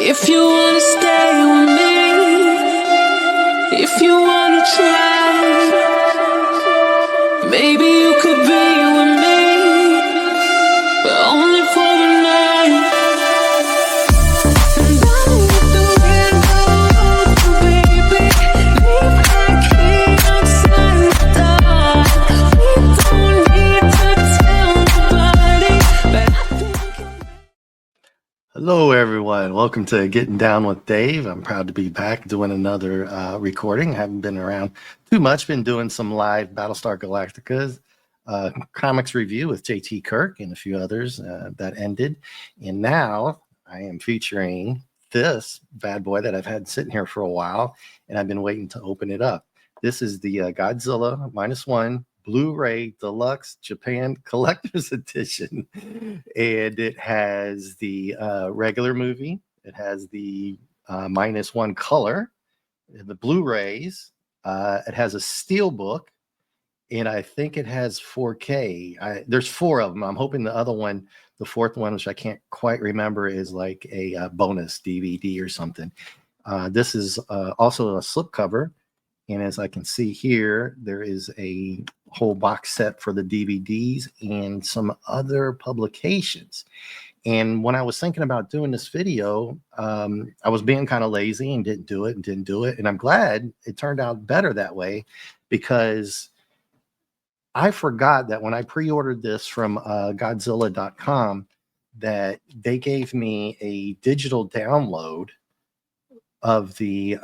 If you wanna stay with me, if you wanna try, maybe you could be with me, but only for the night. And down with the window open, baby, leave my key outside the door. We don't need to tell nobody, but I think Hello, everyone. Welcome to Getting Down with Dave. I'm proud to be back doing another recording. I haven't been around too much. Been doing some live Battlestar Galactica comics review with JT Kirk and a few others that ended. And now I am featuring this bad boy that I've had sitting here for a while, and I've been waiting to open it up. This is the Godzilla Minus One Blu-ray Deluxe Japan Collector's Edition, and it has the regular movie. It has the minus one color, the Blu-rays. It has a steel book, and I think it has 4K. There's four of them. I'm hoping the other one, the fourth one, which I can't quite remember, is like a bonus DVD or something. This is also a slipcover. And as I can see here, there is a whole box set for the DVDs and some other publications. And when I was thinking about doing this video, I was being kind of lazy and didn't do it. And I'm glad it turned out better that way, because I forgot that when I pre-ordered this from Godzilla.com, that they gave me a digital download of the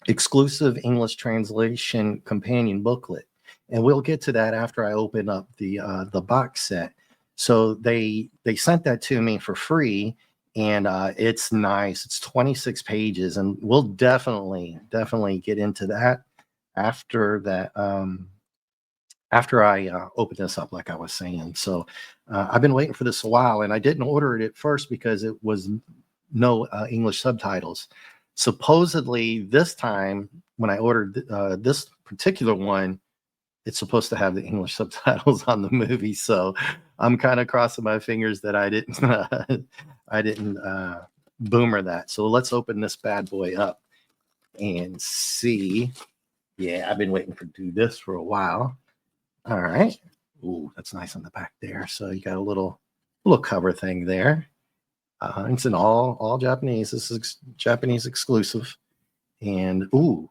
exclusive English translation companion booklet, and we'll get to that after I open up the box set. So they sent that to me for free, and it's nice. It's 26 pages, and we'll definitely get into that after I open this up, like I was saying. So I've been waiting for this a while, and I didn't order it at first because it was no English subtitles. Supposedly this time when I ordered this particular one, it's supposed to have the English subtitles on the movie. So I'm kind of crossing my fingers that I didn't boomer that. So let's open this bad boy up and see. Yeah, I've been waiting to do this for a while. All right. Ooh, that's nice on the back there. So you got a little cover thing there. It's in all Japanese. This is Japanese exclusive. And ooh,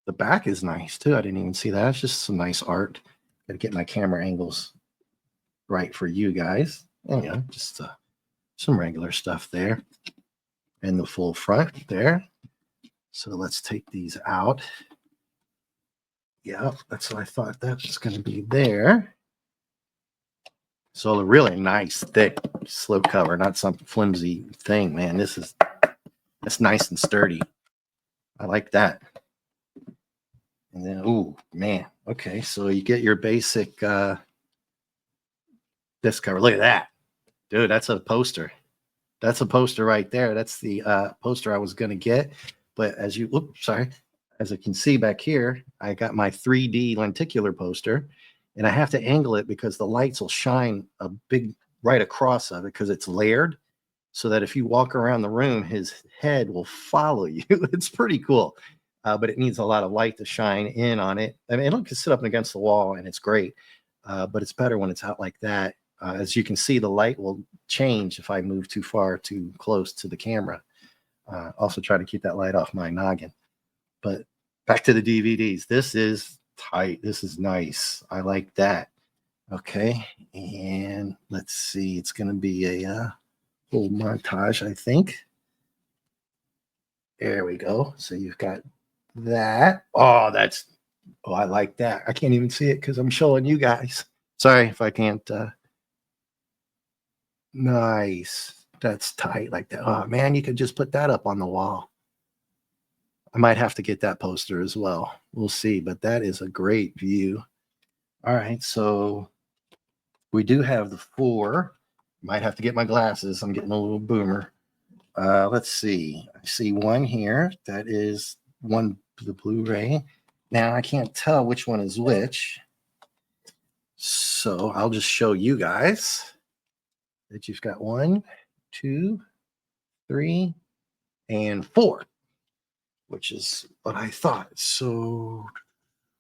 the back is nice too. I didn't even see that. It's just some nice art. Gotta get my camera angles right for you guys. And yeah, just some regular stuff there. And the full front there. So let's take these out. Yeah, that's what I thought that was going to be there. So a really nice, thick slipcover, not some flimsy thing, man. That's nice and sturdy. I like that. And then, ooh, man. Okay, so you get your basic disc cover. Look at that. Dude, that's a poster. That's a poster right there. That's the poster I was going to get. But as you can see back here, I got my 3D lenticular poster. And I have to angle it because the lights will shine a big right across of it because it's layered, so that if you walk around the room, his head will follow you. It's pretty cool, but it needs a lot of light to shine in on it. I mean, it can sit up against the wall, and it's great, but it's better when it's out like that. As you can see, the light will change if I move too far, too close to the camera. Also try to keep that light off my noggin. But back to the DVDs. This is tight. This is nice. I like that. Okay, and let's see. It's going to be a little montage, I think. There we go. So you've got that. Oh, I like that. I can't even see it because I'm showing you guys. Sorry if I can't. Nice. That's tight like that. Oh, man, you could just put that up on the wall. I might have to get that poster as well. We'll see, but that is a great view. All right, so we do have the 4. Might have to get my glasses. I'm getting a little boomer. Let's see. I see one here. That is the Blu-ray. Now I can't tell which one is which. So I'll just show you guys that you've got 1, 2, 3, and 4, which is what I thought. So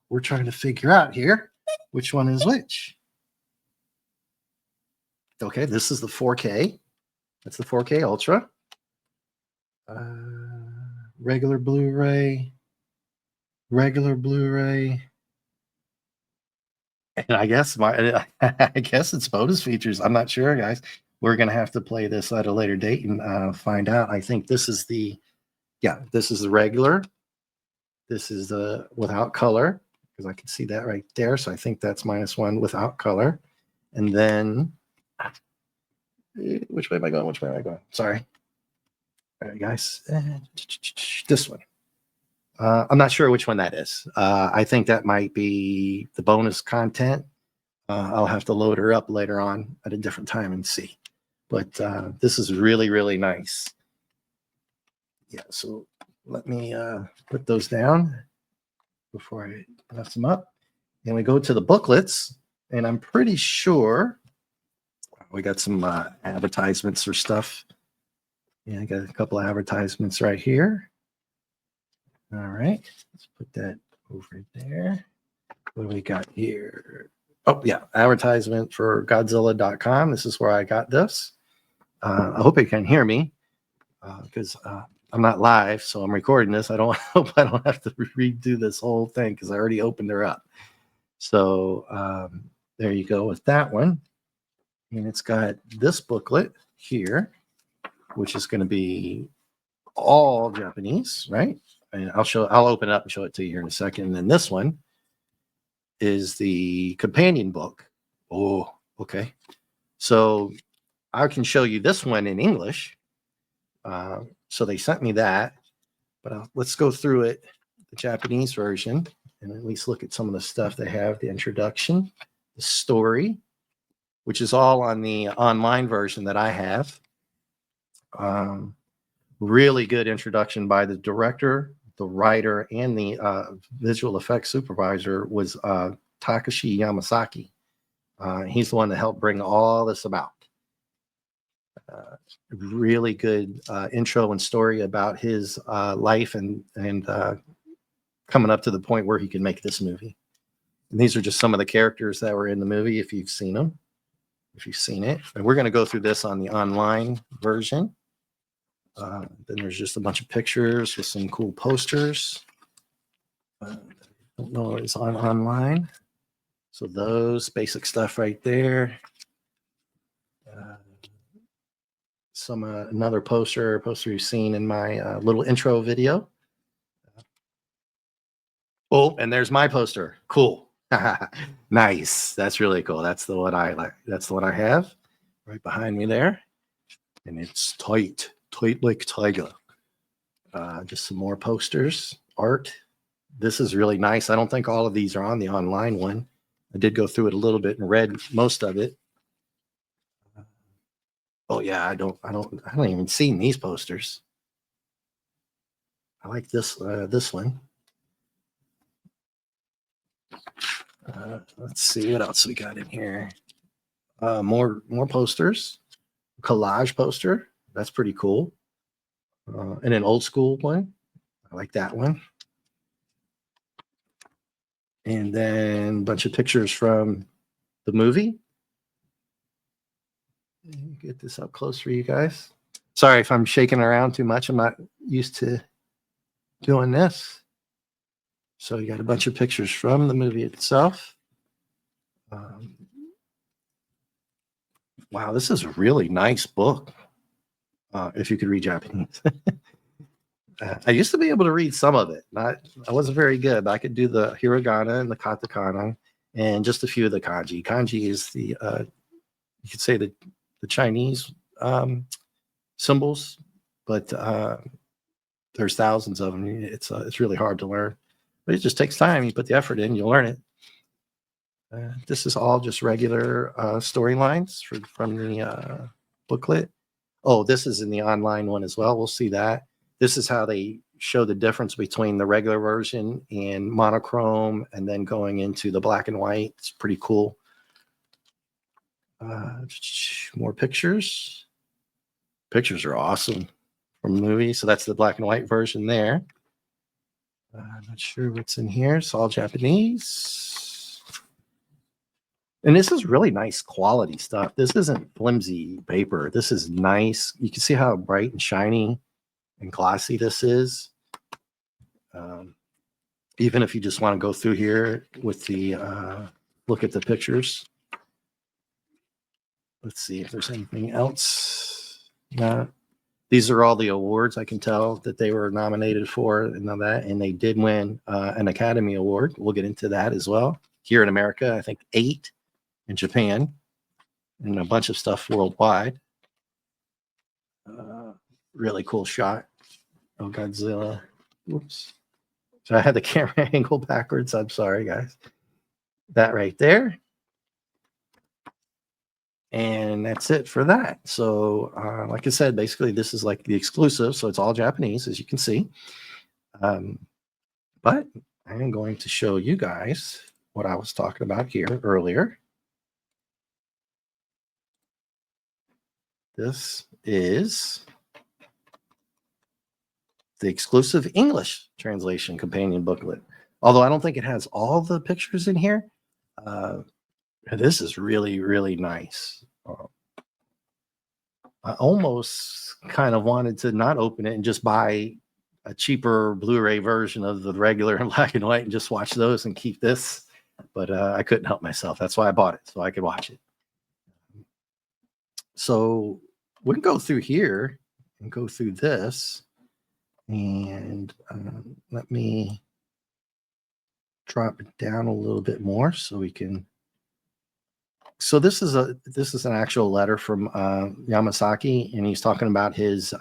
we're trying to figure out here which one is which. Okay, this is the 4K. That's the 4K Ultra. Regular Blu-ray. Regular Blu-ray. And I guess I guess it's bonus features. I'm not sure, guys. We're gonna have to play this at a later date and find out. I think this is the this is the regular. This is the without color, because I can see that right there. So I think that's -1 without color. And then which way am I going? Which way am I going? Sorry. All right, guys. This one. I'm not sure which one that is. I think that might be the bonus content. I'll have to load her up later on at a different time and see. But this is really, really nice. Yeah, so let me put those down before I mess them up. And we go to the booklets, and I'm pretty sure we got some advertisements or stuff. Yeah, I got a couple of advertisements right here. All right, let's put that over there. What do we got here? Oh, yeah, advertisement for Godzilla.com. This is where I got this. I hope you can hear me because I'm not live, so I'm recording this. I hope I don't have to redo this whole thing because I already opened her up. So there you go with that one. And it's got this booklet here, which is going to be all Japanese, right? And I'll open it up and show it to you here in a second. And then this one is the companion book. Oh, okay. So I can show you this one in English. So they sent me that, but let's go through it, the Japanese version, and at least look at some of the stuff they have, the introduction, the story, which is all on the online version that I have. Really good introduction by the director, the writer, and the visual effects supervisor was Takashi Yamasaki. He's the one that helped bring all this about. Really good intro and story about his life and coming up to the point where he can make this movie. And these are just some of the characters that were in the movie, if you've seen them, if you've seen it. And we're going to go through this on the online version. Then there's just a bunch of pictures with some cool posters. I don't know what is online. So those basic stuff right there. Another poster you've seen in my little intro video. Oh, and there's my poster. Cool. Nice. That's really cool. That's the one I like. That's the one I have right behind me there. And it's tight like tiger. Just some more posters, art. This is really nice. I don't think all of these are on the online one. I did go through it a little bit and read most of it. Oh yeah, I haven't even seen these posters. I like this one. Let's see what else we got in here. More posters. Collage poster. That's pretty cool. And an old school one. I like that one. And then a bunch of pictures from the movie. Get this up close for you guys. Sorry if I'm shaking around too much. I'm not used to doing this. So you got a bunch of pictures from the movie itself. Wow, this is a really nice book. If you could read Japanese. I used to be able to read some of it. I wasn't very good, but I could do the hiragana and the katakana and just a few of the kanji. Kanji is the, you could say the Chinese symbols, but there's thousands of them. It's really hard to learn, but it just takes time. You put the effort in, you'll learn it. This is all just regular storylines from the booklet. Oh, this is in the online one as well. We'll see that. This is how they show the difference between the regular version and monochrome and then going into the black and white. It's pretty cool. More pictures. Pictures are awesome. from the movie. So that's the black and white version there. I'm not sure what's in here. It's all Japanese. And this is really nice quality stuff. This isn't flimsy paper. This is nice. You can see how bright and shiny and glossy this is. Even if you just want to go through here with the look at the pictures. Let's see if there's anything else. No. These are all the awards I can tell that they were nominated for and all that. And they did win an Academy Award. We'll get into that as well. Here in America, I think 8 in Japan and a bunch of stuff worldwide. Really cool shot of Godzilla. Whoops. So I had the camera angle backwards. I'm sorry, guys. That right there. And that's it for that. So like I said, basically this is like the exclusive. So it's all Japanese, as you can see. But I am going to show you guys what I was talking about here earlier. This is the exclusive English translation companion booklet. Although I don't think it has all the pictures in here. This is really, really nice. I almost kind of wanted to not open it and just buy a cheaper Blu-ray version of the regular in black and white and just watch those and keep this. But I couldn't help myself. That's why I bought it, so I could watch it. So we can go through here and go through this. And let me drop it down a little bit more so we can. So this is an actual letter from Yamasaki, and he's talking about his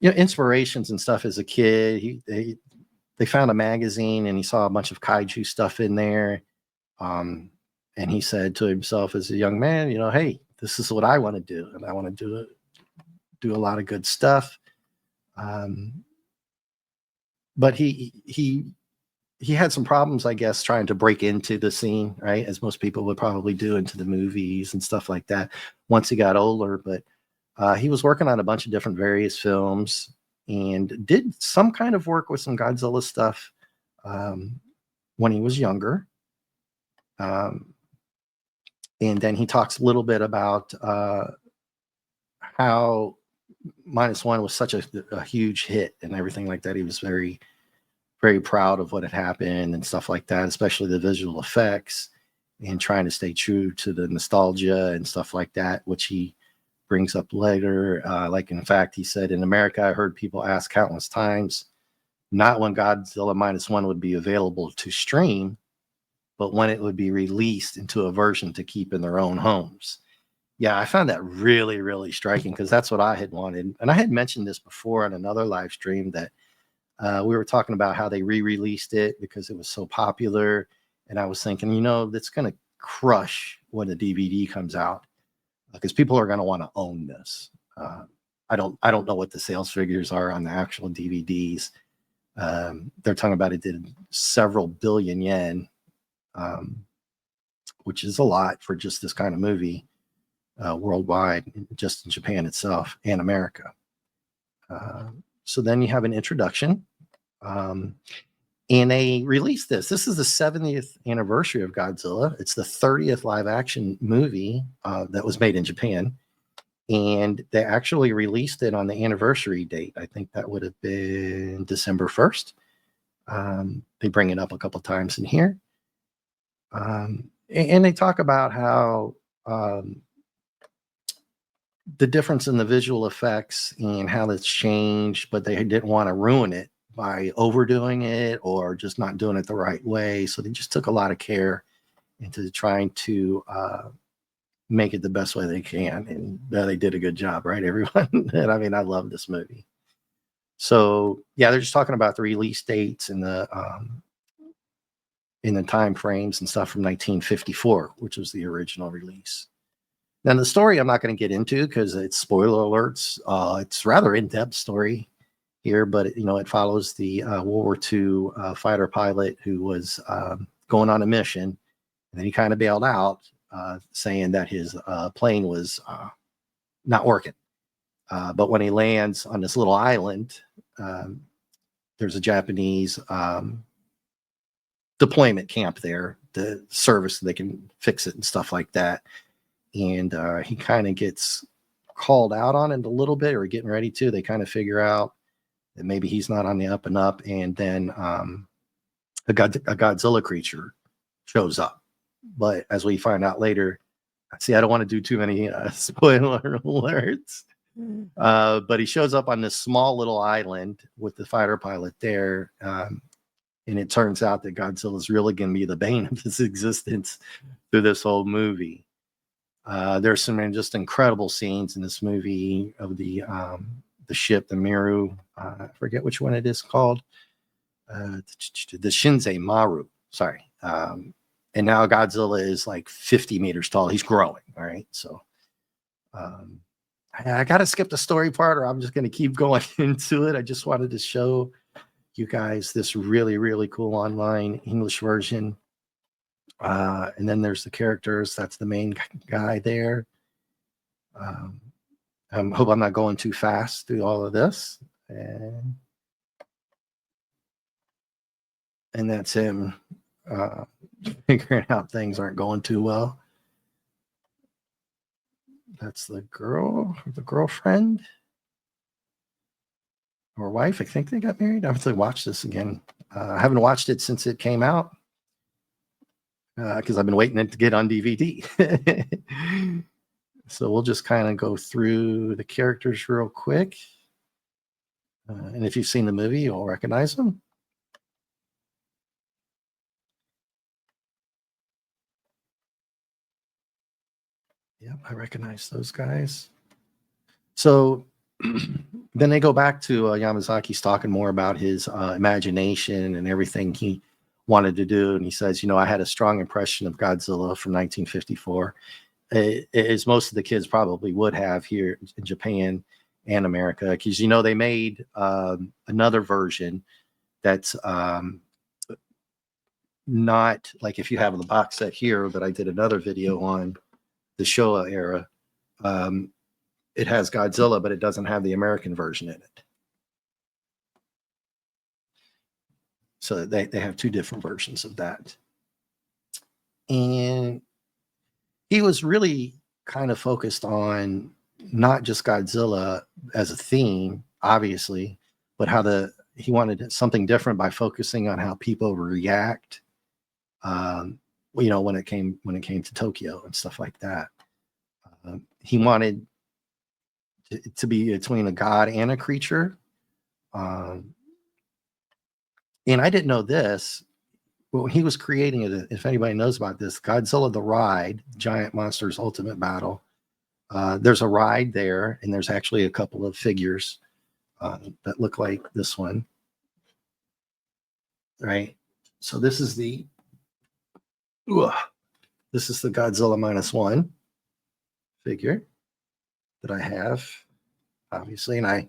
inspirations and stuff as a kid. They found a magazine and he saw a bunch of kaiju stuff in there, and he said to himself as a young man, hey, this is what I want to do, and I want to do a lot of good stuff. But he had some problems, I guess, trying to break into the scene, right? As most people would probably do, into the movies and stuff like that once he got older. But he was working on a bunch of different various films and did some kind of work with some Godzilla stuff when he was younger. And then he talks a little bit about how Minus One was such a huge hit and everything like that. He was very, very proud of what had happened and stuff like that, especially the visual effects, and trying to stay true to the nostalgia and stuff like that, which he brings up later. Like, in fact, he said, in America, I heard people ask countless times, not when Godzilla Minus One would be available to stream, but when it would be released into a version to keep in their own homes. Yeah, I found that really, really striking, because that's what I had wanted. And I had mentioned this before on another live stream that we were talking about how they re-released it because it was so popular. And I was thinking, that's going to crush when the DVD comes out, because people are going to want to own this. I don't know what the sales figures are on the actual DVDs. They're talking about it did several billion yen, which is a lot for just this kind of movie worldwide, just in Japan itself and America. So then you have an introduction, and they released this. This is the 70th anniversary of Godzilla. It's the 30th live action movie that was made in Japan. And they actually released it on the anniversary date. I think that would have been December 1st. They bring it up a couple times in here. And they talk about how the difference in the visual effects and how that's changed, but they didn't want to ruin it by overdoing it or just not doing it the right way. So they just took a lot of care into trying to make it the best way they can. And they did a good job, right, everyone? And I mean, I love this movie. So yeah, they're just talking about the release dates and the time frames and stuff from 1954, which was the original release. Now, the story I'm not going to get into because it's spoiler alerts. It's rather in-depth story here, but it follows the World War II fighter pilot who was going on a mission, and then he kind of bailed out, saying that his plane was not working, But when he lands on this little island, um, there's a Japanese deployment camp there, the service so they can fix it and stuff like that. And he kind of gets called out on it a little bit, or getting ready to. They kind of figure out that maybe he's not on the up and up, and then a Godzilla creature shows up. But as we find out later, see, I don't want to do too many spoiler alerts. But he shows up on this small little island with the fighter pilot there. And it turns out that Godzilla is really going to be the bane of his existence through this whole movie. There's some just incredible scenes in this movie of the ship, the Miru. I forget which one it is called. The Shinsei Maru. Sorry. And now Godzilla is like 50 meters tall. He's growing. All right. So I got to skip the story part, or I'm just going to keep going into it. I just wanted to show you guys this really, really cool online English version. And then there's the characters. That's the main guy there. I hope I'm not going too fast through all of this. And that's him figuring out things aren't going too well. That's the girl, the girlfriend or wife. I think they got married. I have to watch this again. I haven't watched it since it came out because I've been waiting it to get on DVD. So we'll just kind of go through the characters real quick. And if you've seen the movie, you'll recognize them. Yep, I recognize those guys. So then they go back to Yamazaki's talking more about his imagination and everything he wanted to do. And he says, I had a strong impression of Godzilla from 1954, as most of the kids probably would have here in Japan and America, because, they made another version that's not like if you have the box set here that I did another video on the Showa era. It has Godzilla, but it doesn't have the American version in it. So they have two different versions of that. And he was really kind of focused on not just Godzilla as a theme, obviously, but he wanted something different by focusing on how people react, when it came to Tokyo and stuff like that. He wanted to be between a god and a creature. And I didn't know this, but when he was creating it, if anybody knows about this, Godzilla the Ride, Giant Monsters Ultimate Battle, there's a ride there, and there's actually a couple of figures that look like this one. Right? So this is the Godzilla Minus One figure that I have, obviously, and I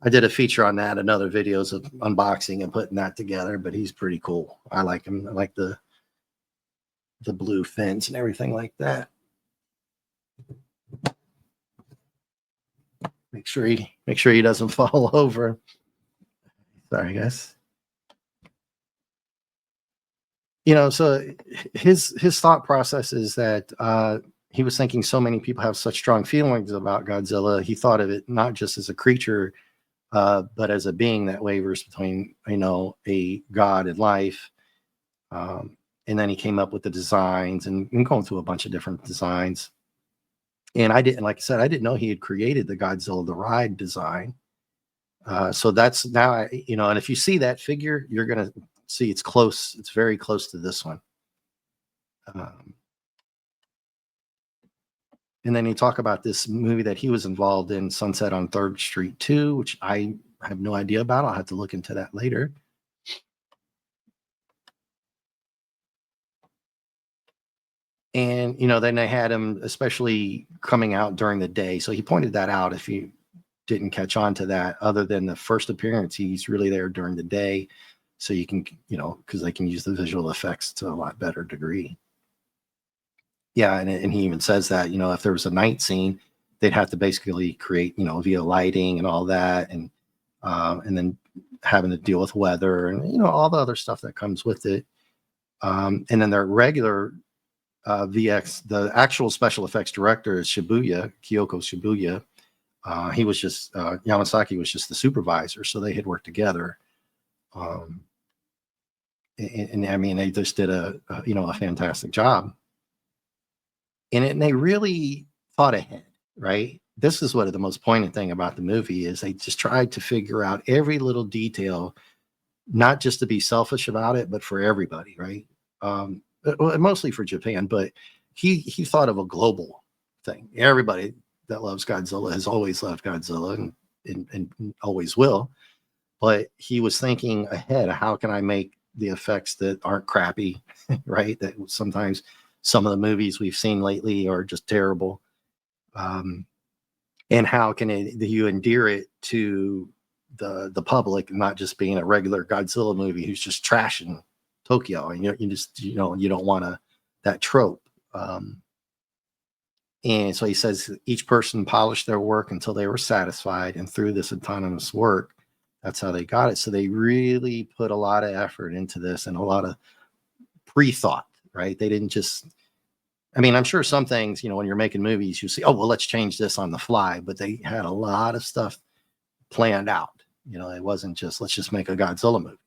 did a feature on that and other videos of unboxing and putting that together, but he's pretty cool. I like him. I like the blue fins and everything like that. Make sure he doesn't fall over. Sorry, guys. So his thought process is that he was thinking so many people have such strong feelings about Godzilla. He thought of it not just as a creature, but as a being that wavers between, a god and life. And then he came up with the designs and going through a bunch of different designs. And I didn't know he had created the Godzilla the Ride design. So that's now, and if you see that figure, you're going to see it's close. It's very close to this one. And then you talk about this movie that he was involved in, Sunset on 3rd Street 2, which I have no idea about. I'll have to look into that later. And, then they had him especially coming out during the day. So he pointed that out if you didn't catch on to that. Other than the first appearance, he's really there during the day. So you can, because they can use the visual effects to a lot better degree. Yeah, and he even says that, if there was a night scene, they'd have to basically create, via lighting and all that, and then having to deal with weather and all the other stuff that comes with it. And then their regular VX, the actual special effects director is Kyoko Shibuya. He was just Yamasaki was just the supervisor, so they had worked together. Um, and I mean, they just did a fantastic job. And they really thought ahead, right? This is what the most poignant thing about the movie is. They just tried to figure out every little detail, not just to be selfish about it, but for everybody, right? Mostly for Japan, but he thought of a global thing. Everybody that loves Godzilla has always loved Godzilla and always will. But he was thinking ahead. How can I make the effects that aren't crappy, right? That sometimes some of the movies we've seen lately are just terrible. And how can you endear it to the public, not just being a regular Godzilla movie who's just trashing Tokyo, and you don't want that trope. And so he says each person polished their work until they were satisfied, and through this autonomous work, that's how they got it. So they really put a lot of effort into this and a lot of pre-thought, right? They didn't just, I mean, I'm sure some things, when you're making movies, you see, oh, well, let's change this on the fly, but they had a lot of stuff planned out. It wasn't just, let's just make a Godzilla movie.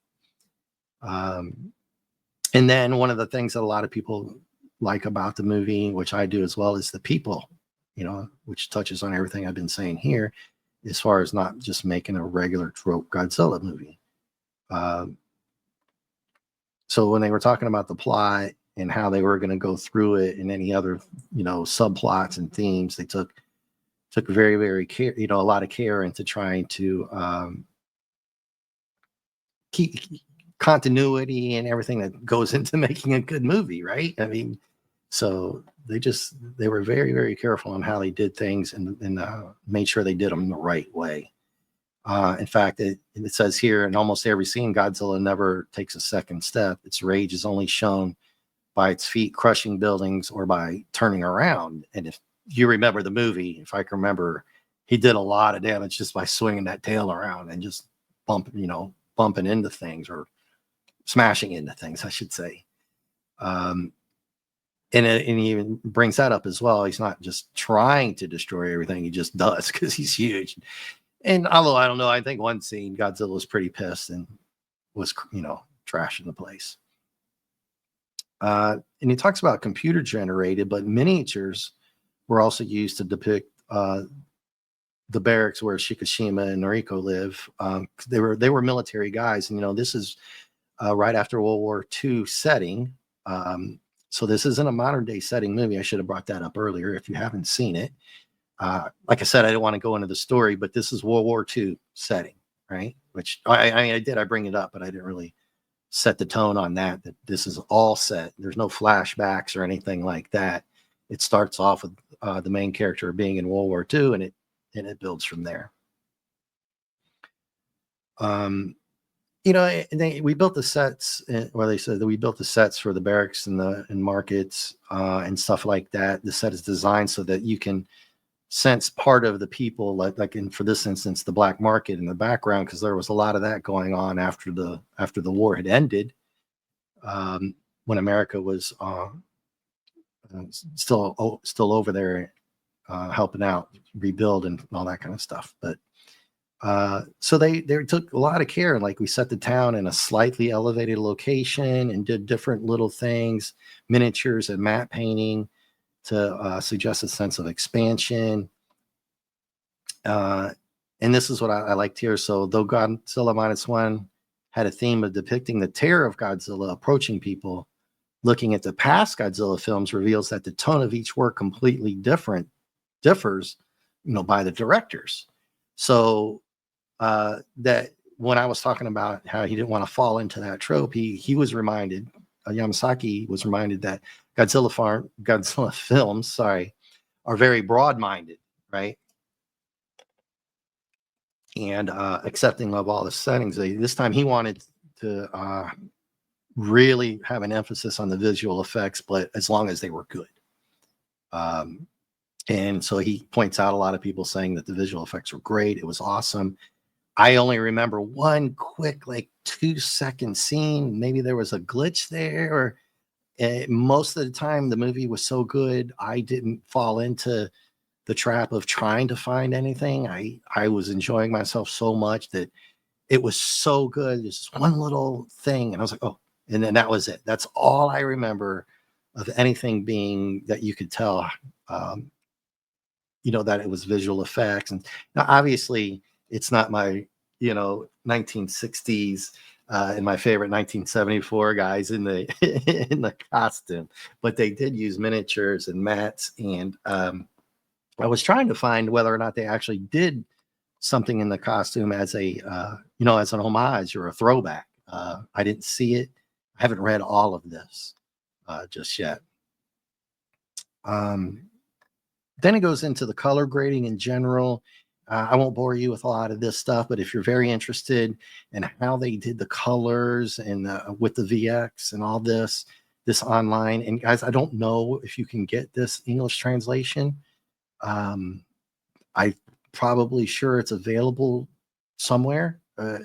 And then one of the things that a lot of people like about the movie, which I do as well, is the people, which touches on everything I've been saying here, as far as not just making a regular trope Godzilla movie. So when they were talking about the plot and how they were going to go through it and any other, subplots and themes, they took very, very care, a lot of care into trying to keep continuity and everything that goes into making a good movie, right? I mean, so they were very, very careful on how they did things and made sure they did them the right way. In fact, it says here in almost every scene, Godzilla never takes a second step. Its rage is only shown by its feet crushing buildings or by turning around. And if you remember the movie, if I can remember, he did a lot of damage just by swinging that tail around and just bumping into things, or smashing into things, I should say. And he even brings that up as well. He's not just trying to destroy everything. He just does because he's huge. And although I don't know, I think one scene Godzilla was pretty pissed and was, trashing the place. And he talks about computer generated, but miniatures were also used to depict the barracks where Shikishima and Noriko live. They were military guys, and this is right after World War II setting. So this isn't a modern day setting movie. I should have brought that up earlier if you haven't seen it. Like I said, I didn't want to go into the story, but this is World War II setting, right? Which I did. I bring it up, but I didn't really set the tone on that this is all set. There's no flashbacks or anything like that. It starts off with the main character being in World War II, and it builds from there. We built the sets, where they said that we built the sets for the barracks and markets and stuff like that. The set is designed so that you can sense part of the people, like for this instance, the black market in the background, because there was a lot of that going on after the war had ended, when America was still over there helping out, rebuild and all that kind of stuff. But so they took a lot of care, and like we set the town in a slightly elevated location and did different little things, miniatures and matte painting to suggest a sense of expansion. And this is what I liked here. So though Godzilla Minus One had a theme of depicting the terror of Godzilla approaching people, looking at the past Godzilla films reveals that the tone of each work completely differs, by the directors. So that when I was talking about how he didn't want to fall into that trope, he was reminded, Yamasaki was reminded that Godzilla films, are very broad-minded, right? And accepting of all the settings. This time he wanted to really have an emphasis on the visual effects, but as long as they were good. And so he points out a lot of people saying that the visual effects were great. It was awesome. I only remember one quick, like 2-second scene. Maybe there was a glitch there, or most of the time the movie was so good, I didn't fall into the trap of trying to find anything. I was enjoying myself so much that it was so good. There's just one little thing, and I was like, oh, and then that was it. That's all I remember of anything being that you could tell. Um, that it was visual effects. And now obviously it's not my, 1960s and my favorite 1974 guys in the in the costume, but they did use miniatures and mats. And I was trying to find whether or not they actually did something in the costume as a, as an homage or a throwback. I didn't see it. I haven't read all of this just yet. Then it goes into the color grading in general. I won't bore you with a lot of this stuff, but if you're very interested in how they did the colors and with the VX and all this online, and guys, I don't know if you can get this English translation. I probably sure it's available somewhere. Uh,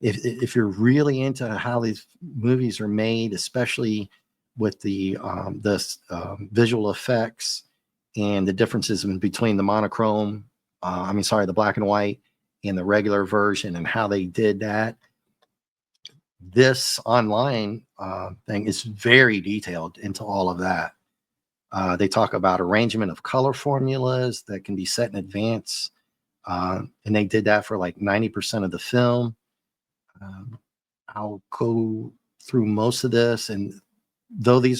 if you're really into how these movies are made, especially with the visual effects and the differences in between the monochrome, the black and white and the regular version and how they did that. This online thing is very detailed into all of that. They talk about arrangement of color formulas that can be set in advance. And they did that for like 90% of the film. I'll go through most of this. And though they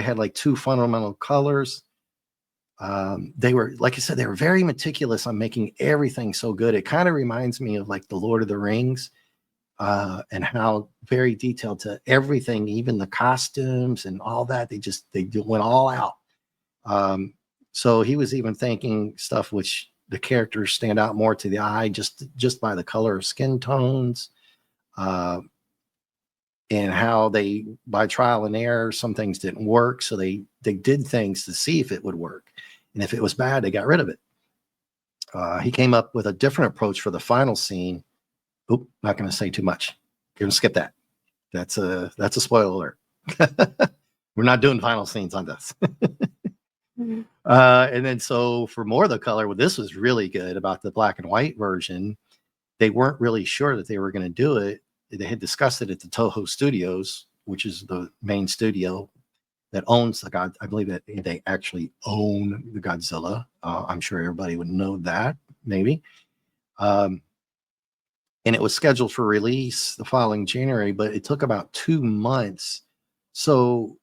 had like two fundamental colors, they were, like I said, they were very meticulous on making everything so good. It kind of reminds me of like the Lord of the Rings, and how very detailed to everything, even the costumes and all that. They went all out. So he was even thinking stuff which the characters stand out more to the eye just by the color of skin tones, and how they, by trial and error, some things didn't work. So they did things to see if it would work. And if it was bad, they got rid of it. He came up with a different approach for the final scene. Oop, not going to say too much. You're going to skip that. That's a spoiler alert. We're not doing final scenes on this. And then so for more of the color, well, this was really good about the black and white version. They weren't really sure that they were going to do it. They had discussed it at the Toho Studios, which is the main studio that owns I believe that they actually own the Godzilla. I'm sure everybody would know that, maybe. And it was scheduled for release the following January, but it took about 2 months. So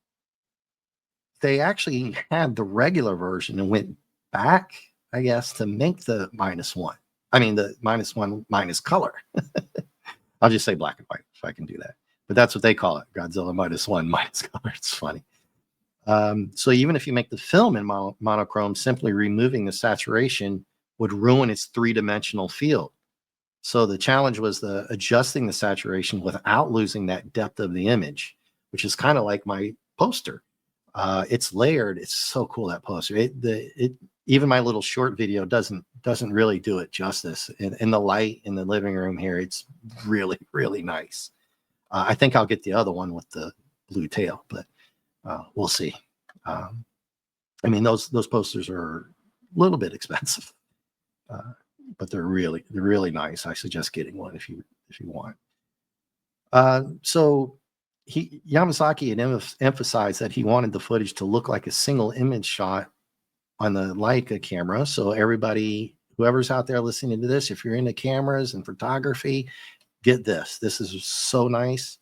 they actually had the regular version and went back, I guess, to make the -1. I mean, the -1 minus color. I'll just say black and white if I can do that. But that's what they call it, Godzilla -1 minus color. It's funny. So even if you make the film in monochrome, simply removing the saturation would ruin its three-dimensional field. So the challenge was adjusting the saturation without losing that depth of the image, which is kind of like my poster. It's layered. It's so cool, that poster. Even my little short video doesn't really do it justice. In the light in the living room here, it's really, really nice. I think I'll get the other one with the blue tail, but we'll see. I mean, those posters are a little bit expensive, but they're really nice. I suggest getting one if you want. So Yamazaki had emphasized that he wanted the footage to look like a single image shot on the Leica camera. So everybody, whoever's out there listening to this, if you're into cameras and photography, get this. This is so nice.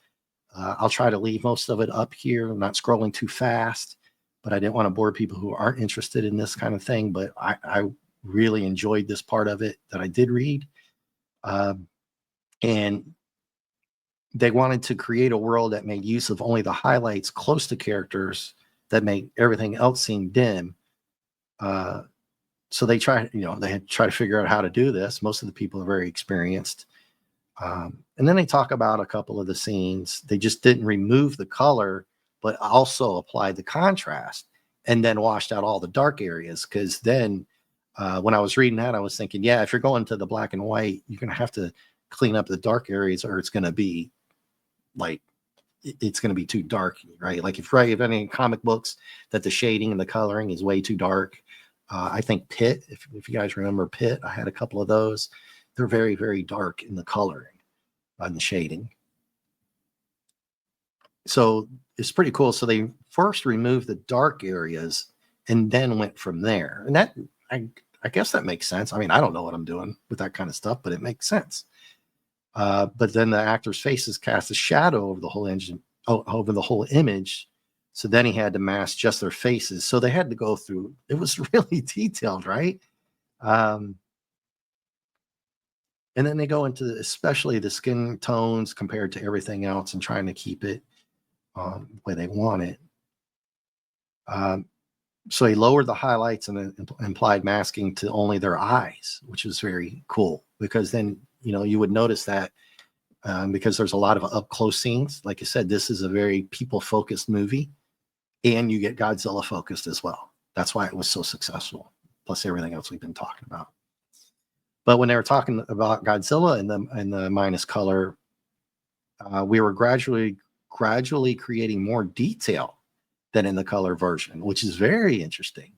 I'll try to leave most of it up here. I'm not scrolling too fast, but I didn't want to bore people who aren't interested in this kind of thing. But I really enjoyed this part of it that I did read. And they wanted to create a world that made use of only the highlights close to characters that make everything else seem dim. So they try to figure out how to do this. Most of the people are very experienced. And then they talk about a couple of the scenes. They just didn't remove the color, but also applied the contrast. and then washed out all the dark areas. Because then when I was reading that, I was thinking, yeah, if you're going to the black and white, you're going to have to clean up the dark areas, or it's going to be like, it's going to be too dark, right? Like if any comic books that the shading and the coloring is way too dark. I think Pitt, if you guys remember Pitt, I had a couple of those. They're very, very dark in the coloring and the shading. So it's pretty cool. So they first removed the dark areas and then went from there. And that, I guess that makes sense. I mean, I don't know what I'm doing with that kind of stuff, but it makes sense. But then the actor's faces cast a shadow over the whole over the whole image. So then he had to mask just their faces. So they had to go through, it was really detailed, right? And then they go into especially the skin tones compared to everything else and trying to keep it the way they want it. So he lowered the highlights and implied masking to only their eyes, which was very cool, because then, you would notice that because there's a lot of up close scenes. Like I said, this is a very people focused movie, and you get Godzilla focused as well. That's why it was so successful, plus everything else we've been talking about. But when they were talking about Godzilla and the minus color, we were gradually creating more detail than in the color version, which is very interesting.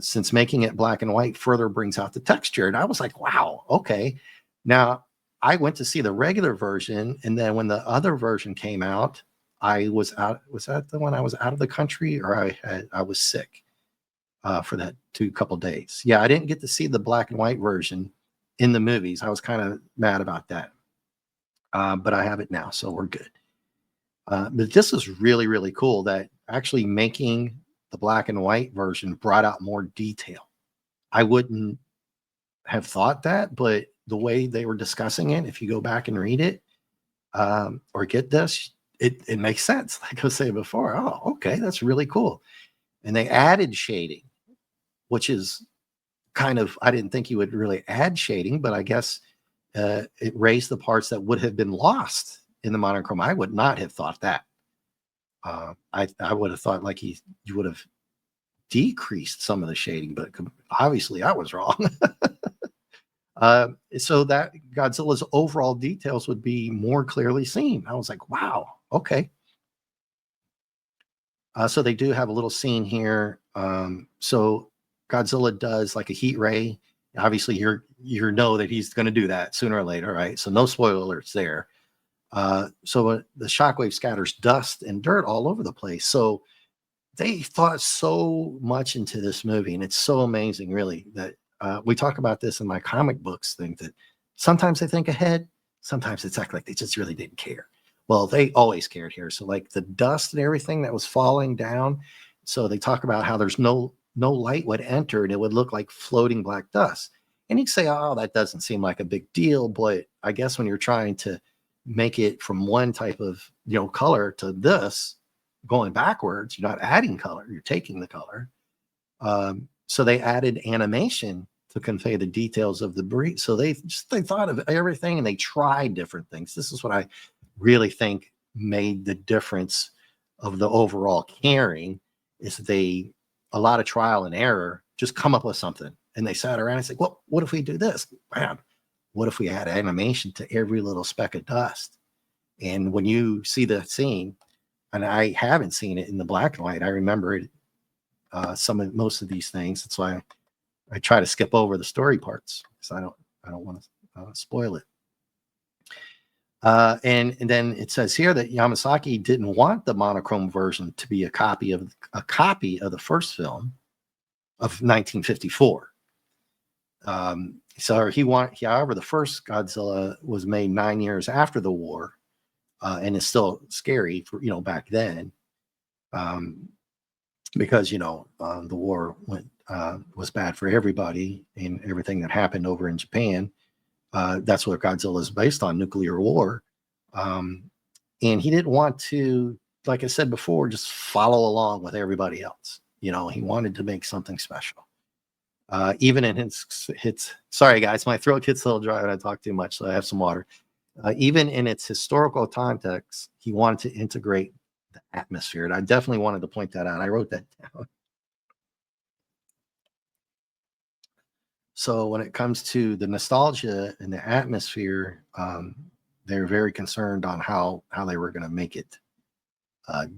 Since making it black and white further brings out the texture. And I was like, wow, okay. Now, I went to see the regular version, and then when the other version came out, I was out. Was that the one I was out of the country, or I was sick for that couple days? Yeah, I didn't get to see the black and white version in the movies. I was kind of mad about that, but I have it now, so we're good. But this is really, really cool that actually making the black and white version brought out more detail. I wouldn't have thought that, but the way they were discussing it, if you go back and read it or get this, it makes sense. Like I was saying before, oh, okay, that's really cool. And they added shading, which is kind of, I didn't think you would really add shading, but I guess it raised the parts that would have been lost in the monochrome. I would not have thought that. I would have thought like you would have decreased some of the shading, but obviously I was wrong. So that Godzilla's overall details would be more clearly seen. I was like, wow, okay. So they do have a little scene here. So Godzilla does like a heat ray. Obviously, you know that he's going to do that sooner or later, right? So no spoiler alerts there. So the shockwave scatters dust and dirt all over the place. So they thought so much into this movie, and it's so amazing, really, that we talk about this in my comic books thing, that sometimes they think ahead, sometimes it's like they just really didn't care. Well, they always cared here. So like the dust and everything that was falling down. So they talk about how there's no light would enter and it would look like floating black dust. And you'd say, oh, that doesn't seem like a big deal. But I guess when you're trying to make it from one type of, color to this, going backwards, you're not adding color, you're taking the color. So they added animation to convey the details of the breed. So they thought of everything, and they tried different things. This is what I really think made the difference of the overall caring, is a lot of trial and error, just come up with something. And they sat around and said, well, what if we do this? Man, what if we add animation to every little speck of dust? And when you see the scene, and I haven't seen it in the black and white, I remember it, most of these things. That's why I try to skip over the story parts, because I don't want to spoil it. And then it says here that Yamasaki didn't want the monochrome version to be a copy of the first film of 1954. However, the first Godzilla was made 9 years after the war, and is still scary for back then, because the war was bad for everybody, and everything that happened over in Japan. That's what Godzilla is based on, nuclear war. And he didn't want to, like I said before, just follow along with everybody else. He wanted to make something special. Even in his sorry guys, my throat gets a little dry when I talk too much, so I have some water. Even in its historical context, he wanted to integrate the atmosphere. And I definitely wanted to point that out. I wrote that down. So when it comes to the nostalgia and the atmosphere, they're very concerned on how they were going to make it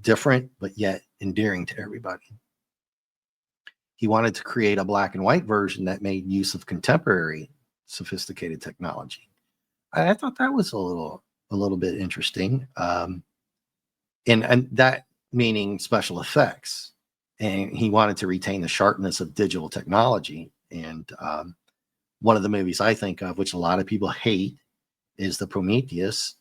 different, but yet endearing to everybody. He wanted to create a black and white version that made use of contemporary sophisticated technology. I thought that was a little bit interesting, and that meaning special effects. And he wanted to retain the sharpness of digital technology. And one of the movies I think of, which a lot of people hate, is the Prometheus.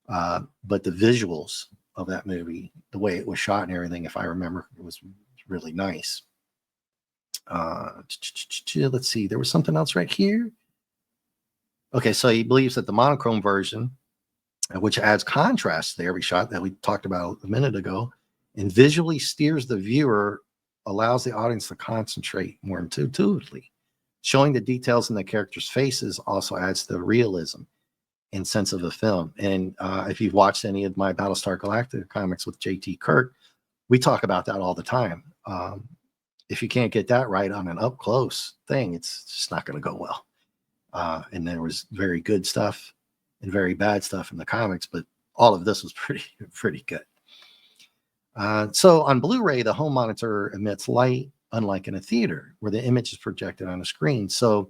But the visuals of that movie, the way it was shot and everything, if I remember, it was really nice. Let's see, there was something else right here. Okay, so he believes that the monochrome version, which adds contrast to every shot that we talked about a minute ago, and visually steers the viewer, allows the audience to concentrate more intuitively. Showing the details in the characters' faces also adds to the realism and sense of the film. And if you've watched any of my Battlestar Galactica comics with J.T. Kirk, we talk about that all the time. If you can't get that right on an up close thing, it's just not going to go well. And there was very good stuff and very bad stuff in the comics, but all of this was pretty good. So on Blu-ray, the home monitor emits light, unlike in a theater where the image is projected on a screen. So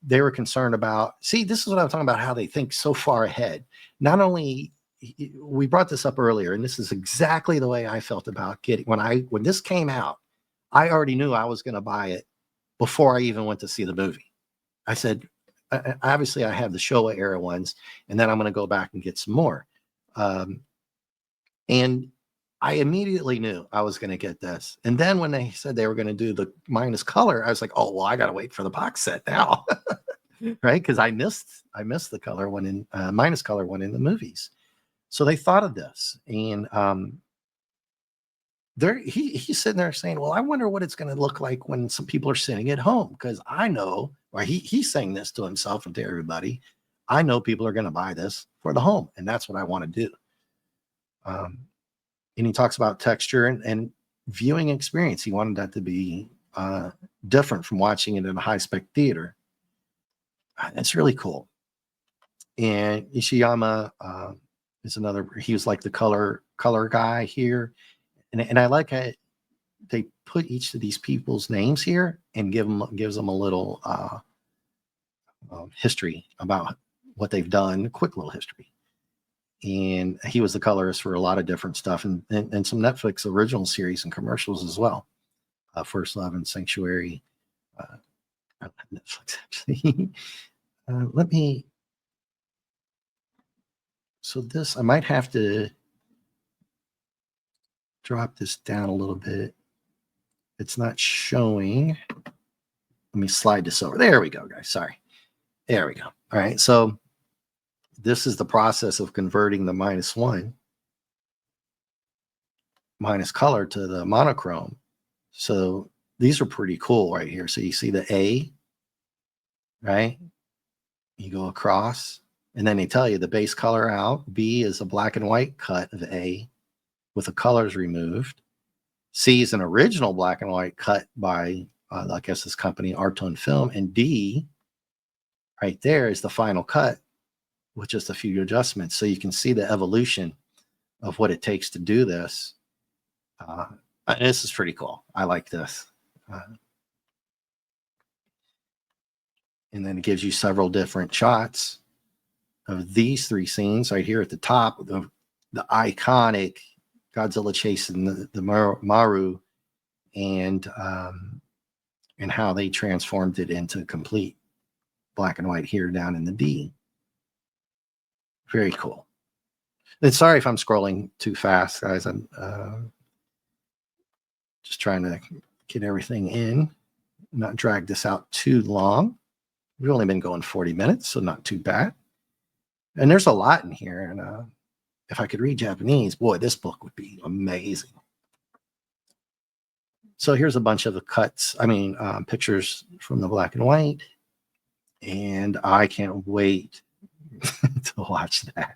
they were concerned about, see, this is what I'm talking about, how they think so far ahead. Not only, we brought this up earlier, and this is exactly the way I felt about getting, when this came out, I already knew I was going to buy it before I even went to see the movie. I said, obviously I have the Showa era ones, and then I'm going to go back and get some more. And I immediately knew I was going to get this. And then when they said they were going to do the minus color, I was like, oh, well, I got to wait for the box set now. Right? Because I missed the color one in minus color one in the movies. So they thought of this. And he's sitting there saying, well, I wonder what it's going to look like when some people are sitting at home. Because I know, or he's saying this to himself and to everybody, I know people are going to buy this for the home. And that's what I want to do. And he talks about texture and viewing experience. He wanted that to be different from watching it in a high-spec theater. It's really cool. And Ishiyama is another, he was like the color guy here. And I like how they put each of these people's names here and gives them a little history about what they've done, quick little history. And he was the colorist for a lot of different stuff and some Netflix original series and commercials as well. First Love and Sanctuary. Netflix, actually. So this, I might have to drop this down a little bit. It's not showing. Let me slide this over. There we go, guys. Sorry. There we go. All right. So this is the process of converting the minus color to the monochrome. So these are pretty cool right here. So you see the A, right? You go across, and then they tell you the base color out. B is a black and white cut of A with the colors removed. C is an original black and white cut by, I guess, this company, Artone Film. And D, right there, is the final cut with just a few adjustments. So you can see the evolution of what it takes to do this. This is pretty cool. I like this. And then it gives you several different shots of these three scenes right here at the top, the iconic Godzilla chasing the Maru, and how they transformed it into complete black and white here down in the D. Very cool. And sorry if I'm scrolling too fast, guys. I'm just trying to get everything in, not drag this out too long. We've only been going 40 minutes, so not too bad. And there's a lot in here. And if I could read Japanese, boy, this book would be amazing. So here's a bunch of the cuts, pictures from the black and white. And I can't wait to watch that.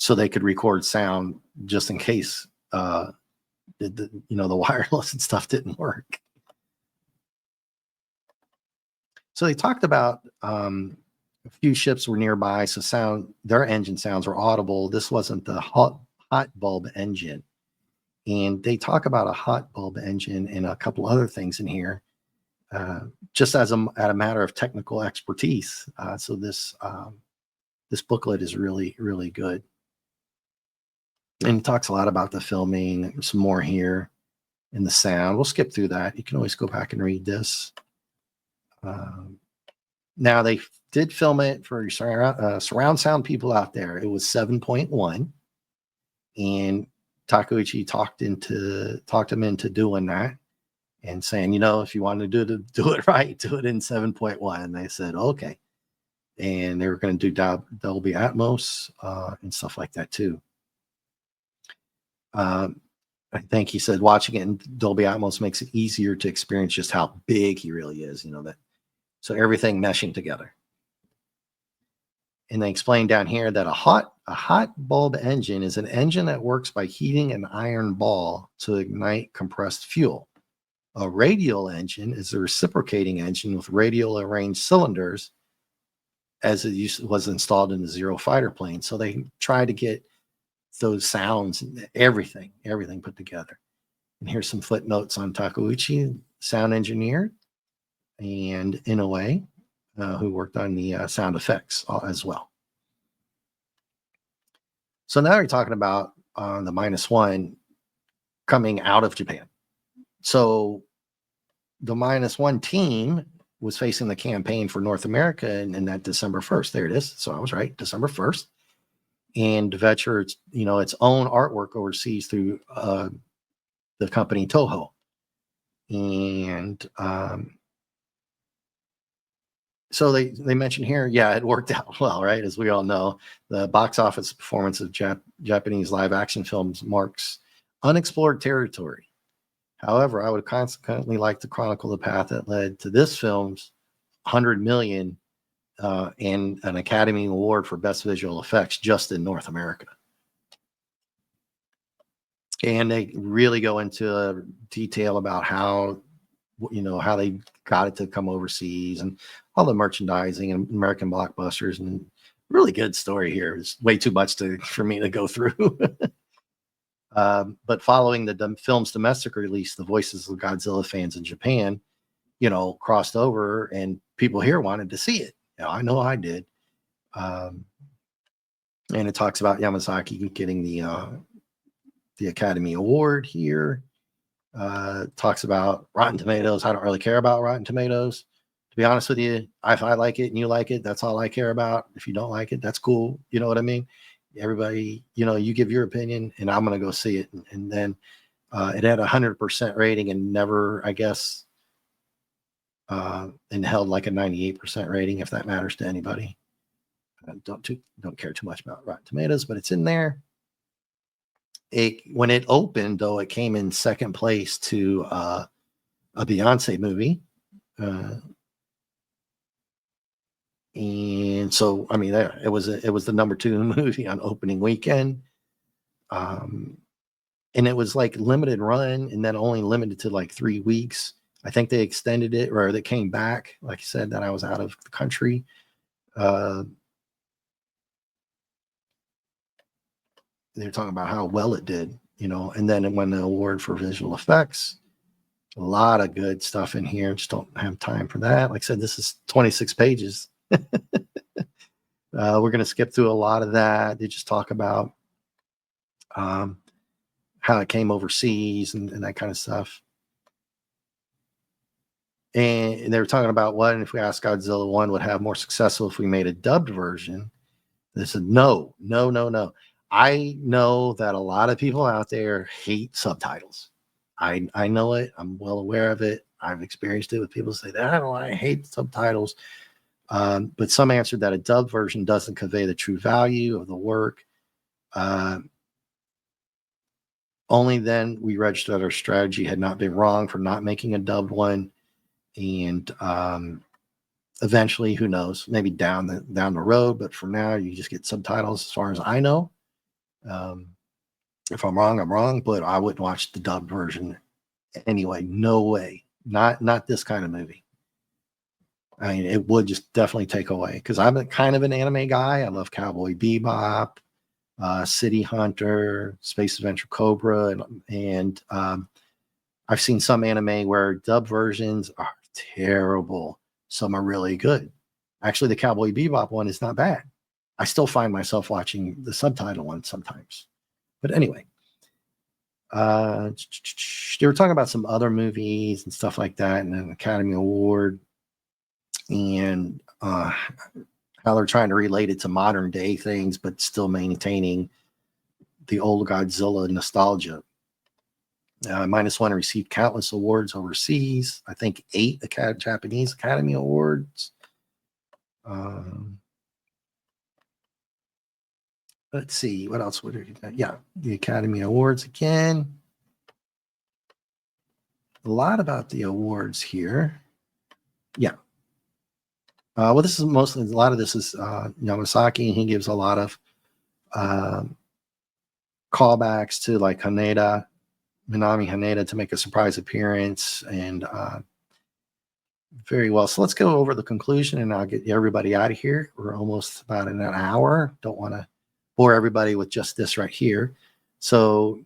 so they could record sound just in case the wireless and stuff didn't work. So they talked about a few ships were nearby, so their engine sounds were audible. This wasn't the hot bulb engine. And they talk about a hot bulb engine and a couple other things in here, just as a matter of technical expertise. So this booklet is really, really good. And it talks a lot about the filming, some more here, and the sound. We'll skip through that. You can always go back and read this. Now, they did film it for surround sound people out there. It was 7.1. And Takeuchi talked him into doing that and saying, if you want to do it right, do it in 7.1. And they said, okay. And they were going to do Dolby Atmos and stuff like that too. I think he said watching it in Dolby Atmos makes it easier to experience just how big he really is, so everything meshing together. And they explain down here that a hot bulb engine is an engine that works by heating an iron ball to ignite compressed fuel. A radial engine is a reciprocating engine with radial arranged cylinders, as it was installed in the Zero fighter plane. So they try to get those sounds and everything put together. And here's some footnotes on Takeuchi, sound engineer, and Inoue, who worked on the sound effects as well. So now we're talking about the Minus One coming out of Japan. So the Minus One team was facing the campaign for North America in that December 1st. There it is. So I was right, December 1st. And venture its own artwork overseas through the company Toho. And so they mentioned here, it worked out well, right? As we all know, the box office performance of Japanese live action films marks unexplored territory. However, I would consequently like to chronicle the path that led to this film's 100 million and an Academy Award for Best Visual Effects just in North America. And they really go into detail about how they got it to come overseas and all the merchandising and American blockbusters, and really good story here. It's way too much for me to go through. But following the film's domestic release, the voices of Godzilla fans in Japan, crossed over, and people here wanted to see it. I know I did. And it talks about Yamazaki getting the Academy Award here. Talks about Rotten Tomatoes. I don't really care about Rotten Tomatoes. To be honest with you, if I like it and you like it, that's all I care about. If you don't like it, that's cool. You know what I mean? Everybody, you give your opinion and I'm going to go see it. And then it had 100% rating and never, I guess, and held like a 98% rating, if that matters to anybody. I don't care too much about Rotten Tomatoes, but it's in there. When it opened, though, it came in second place to a Beyonce movie. And so, I mean, it was the number 2 movie on opening weekend. And it was like limited run and then only limited to like 3 weeks. I think they extended it, or they came back. Like I said, that I was out of the country. They're talking about how well it did, and then it won the award for visual effects. A lot of good stuff in here. Just don't have time for that. Like I said, this is 26 pages. We're going to skip through a lot of that. They just talk about how it came overseas and that kind of stuff. And they were talking about what if we asked Godzilla 1 would have more successful if we made a dubbed version. They said, no. I know that a lot of people out there hate subtitles. I know it. I'm well aware of it. I've experienced it with people say that I hate subtitles. But some answered that a dubbed version doesn't convey the true value of the work. Only then we registered that our strategy had not been wrong for not making a dubbed one. And eventually, who knows, maybe down the road. But for now, you just get subtitles as far as I know. If I'm wrong, I'm wrong, but I wouldn't watch the dubbed version anyway. No way. Not this kind of movie. I mean, it would just definitely take away, because I'm a kind of an anime guy. I love Cowboy Bebop, City Hunter, Space Adventure Cobra, and I've seen some anime where dub versions are terrible. Some are really good. Actually, the Cowboy Bebop one is not bad. I still find myself watching the subtitle one sometimes. But anyway, they were talking about some other movies and stuff like that, and an Academy Award, and how they're trying to relate it to modern day things, but still maintaining the old Godzilla nostalgia. Minus One received countless awards overseas. I think 8 Japanese Academy Awards. Let's see, what else would it? Yeah, the Academy Awards again. A lot about the awards here. Yeah. Well, this is mostly, a lot of this is Yamasaki, and he gives a lot of callbacks to like Minami Haneda to make a surprise appearance, and very well. So let's go over the conclusion, and I'll get everybody out of here. We're almost about in an hour. Don't want to bore everybody with just this right here. So,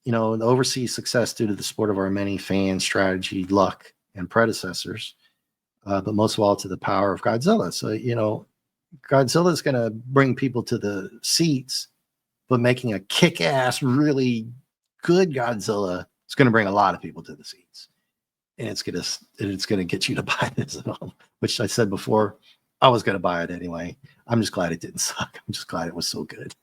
the overseas success due to the support of our many fans, strategy, luck, and predecessors, but most of all to the power of Godzilla. So, Godzilla is going to bring people to the seats, but making a kick-ass, really good Godzilla is going to bring a lot of people to the seats. And it's gonna get you to buy this at home, which I said before, I was gonna buy it anyway. I'm just glad it didn't suck. I'm just glad it was so good.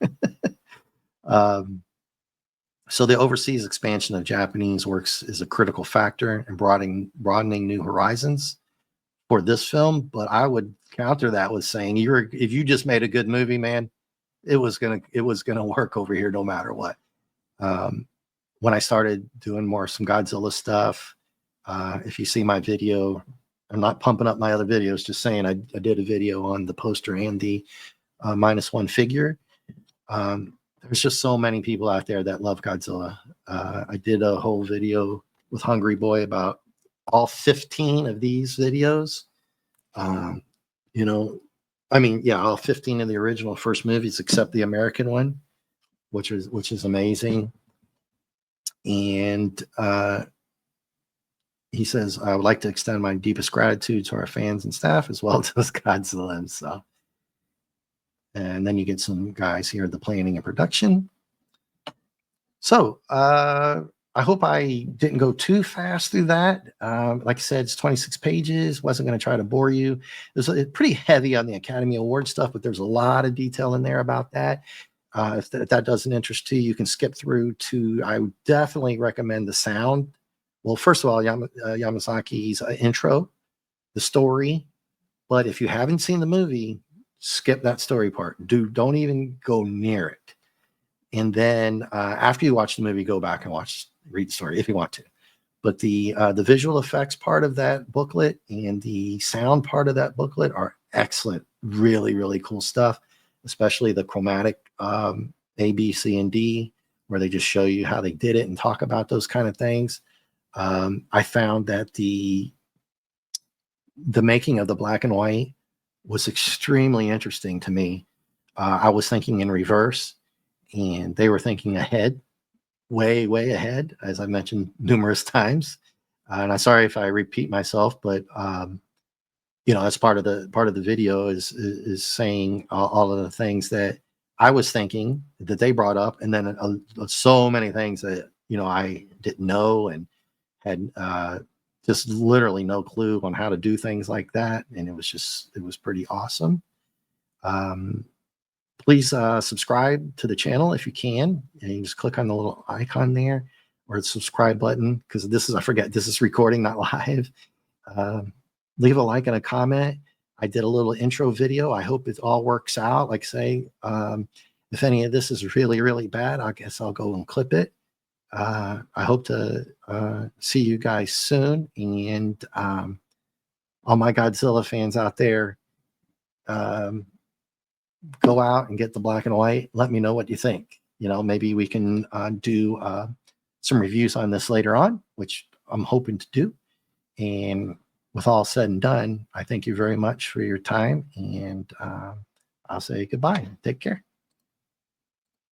So the overseas expansion of Japanese works is a critical factor in broadening new horizons for this film. But I would counter that with saying, if you just made a good movie, man, it was gonna work over here no matter what. When I started doing some Godzilla stuff, if you see my video, I'm not pumping up my other videos, just saying I did a video on the poster and the minus one figure. There's just so many people out there that love Godzilla. I did a whole video with Hungry Boy about all 15 of these videos. All 15 of the original first movies except the American one, which is amazing. And he says, I would like to extend my deepest gratitude to our fans and staff, as well as Godzilla himself. And then you get some guys here at the planning and production. So I hope I didn't go too fast through that. Like I said, it's 26 pages. Wasn't going to try to bore you. It was pretty heavy on the Academy Award stuff, but there's a lot of detail in there about that. If that doesn't interest you, you can skip through to, I would definitely recommend the sound. Well, first of all, Yamazaki's intro, the story. But if you haven't seen the movie, skip that story part. Don't even go near it. And then after you watch the movie, go back and read the story if you want to. But the visual effects part of that booklet and the sound part of that booklet are excellent. Really, really cool stuff, especially the chromatic A, B, C, and D, where they just show you how they did it and talk about those kind of things. I found that the making of the black and white was extremely interesting to me. I was thinking in reverse, and they were thinking ahead, way, way ahead, as I mentioned numerous times. And I'm sorry if I repeat myself, but that's part of the video is saying all of the things that I was thinking that they brought up, and then so many things that I didn't know and had just literally no clue on how to do things like that. And it was pretty awesome. Please subscribe to the channel if you can. And you just click on the little icon there, or the subscribe button, because this is recording, not live. Leave a like and a comment. I did a little intro video. I hope it all works out. Like I say, if any of this is really, really bad, I guess I'll go and clip it. I hope to see you guys soon. And all my Godzilla fans out there, go out and get the black and white. Let me know what you think. Maybe we can do some reviews on this later on, which I'm hoping to do. And with all said and done, I thank you very much for your time, and I'll say goodbye. Take care.